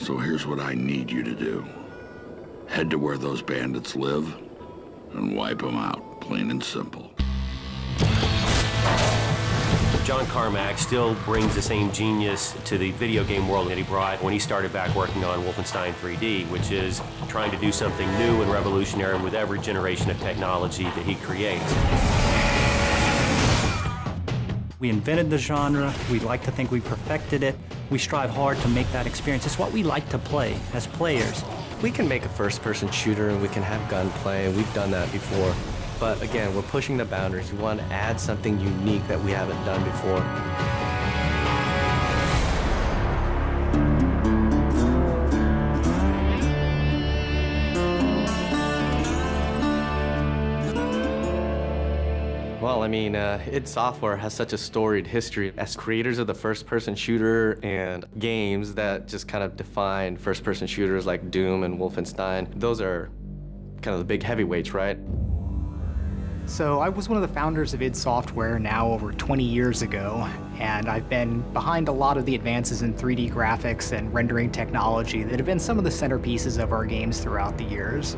So here's what I need you to do. Head to where those bandits live and wipe them out, plain and simple. John Carmack still brings the same genius to the video game world that he brought when he started back working on Wolfenstein 3D, which is trying to do something new and revolutionary with every generation of technology that he creates. We invented the genre. We like to think we perfected it. We strive hard to make that experience. It's what we like to play as players. We can make a first-person shooter and we can have gunplay, and we've done that before. But again, we're pushing the boundaries. We want to add something unique that we haven't done before. Well, I mean, id Software has such a storied history as creators of the first-person shooter and games that just kind of define first-person shooters like Doom and Wolfenstein. Those are kind of the big heavyweights, right? So I was one of the founders of id Software now over 20 years ago, and I've been behind a lot of the advances in 3D graphics and rendering technology that have been some of the centerpieces of our games throughout the years.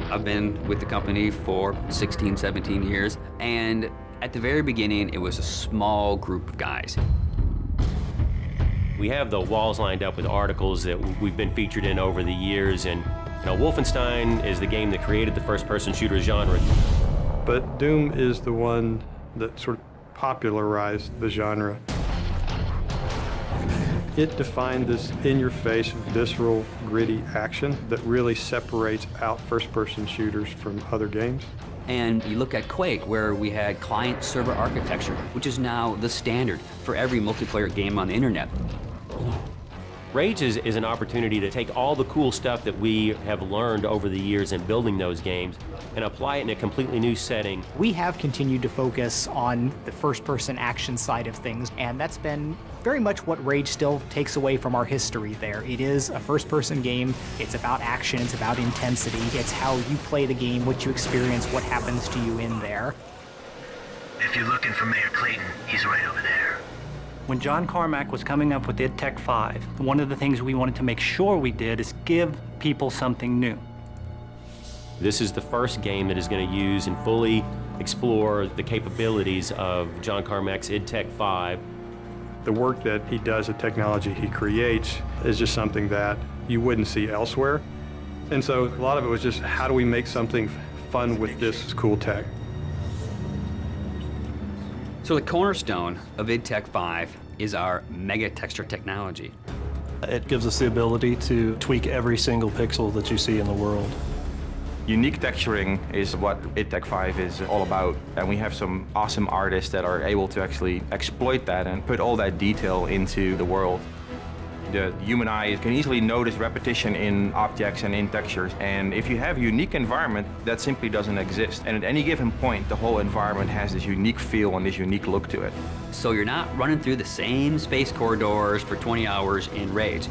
I've been with the company for 16, 17 years, and at the very beginning, it was a small group of guys. We have the walls lined up with articles that we've been featured in over the years, and Wolfenstein is the game that created the first-person shooter genre. But Doom is the one that sort of popularized the genre. It defined this in-your-face, visceral, gritty action that really separates out first-person shooters from other games. And you look at Quake, where we had client-server architecture, which is now the standard for every multiplayer game on the internet. Rage is an opportunity to take all the cool stuff that we have learned over the years in building those games and apply it in a completely new setting. We have continued to focus on the first-person action side of things, and that's been very much what Rage still takes away from our history there. It is a first-person game. It's about action. It's about intensity. It's how you play the game, what you experience, what happens to you in there. If you're looking for Mayor Clayton, he's right over there. When John Carmack was coming up with id Tech 5, one of the things we wanted to make sure we did is give people something new. This is the first game that is going to use and fully explore the capabilities of John Carmack's id Tech 5. The work that he does, the technology he creates, is just something that you wouldn't see elsewhere. And so a lot of it was just, how do we make something fun with this cool tech? So the cornerstone of id Tech 5 is our mega texture technology. It gives us the ability to tweak every single pixel that you see in the world. Unique texturing is what id Tech 5 is all about, and we have some awesome artists that are able to actually exploit that and put all that detail into the world. The human eye can easily notice repetition in objects and in textures, and if you have a unique environment, that simply doesn't exist. And at any given point, the whole environment has this unique feel and this unique look to it. So you're not running through the same space corridors for 20 hours in Rage.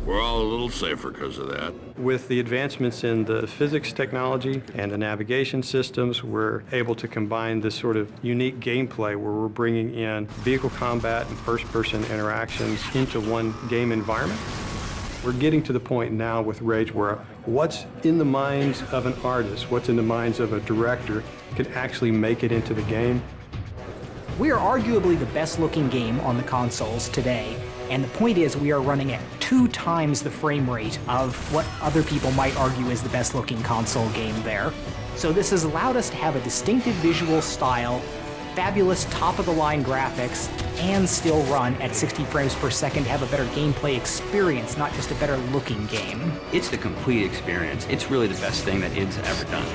We're all a little safer because of that. With the advancements in the physics technology and the navigation systems, we're able to combine this sort of unique gameplay where we're bringing in vehicle combat and first-person interactions into one game environment. We're getting to the point now with Rage where what's in the minds of an artist, what's in the minds of a director, can actually make it into the game. We are arguably the best-looking game on the consoles today, and the point is we are running at 2 times the frame rate of what other people might argue is the best-looking console game there. So this has allowed us to have a distinctive visual style, fabulous top-of-the-line graphics, and still run at 60 frames per second to have a better gameplay experience, not just a better-looking game. It's the complete experience. It's really the best thing that id's ever done.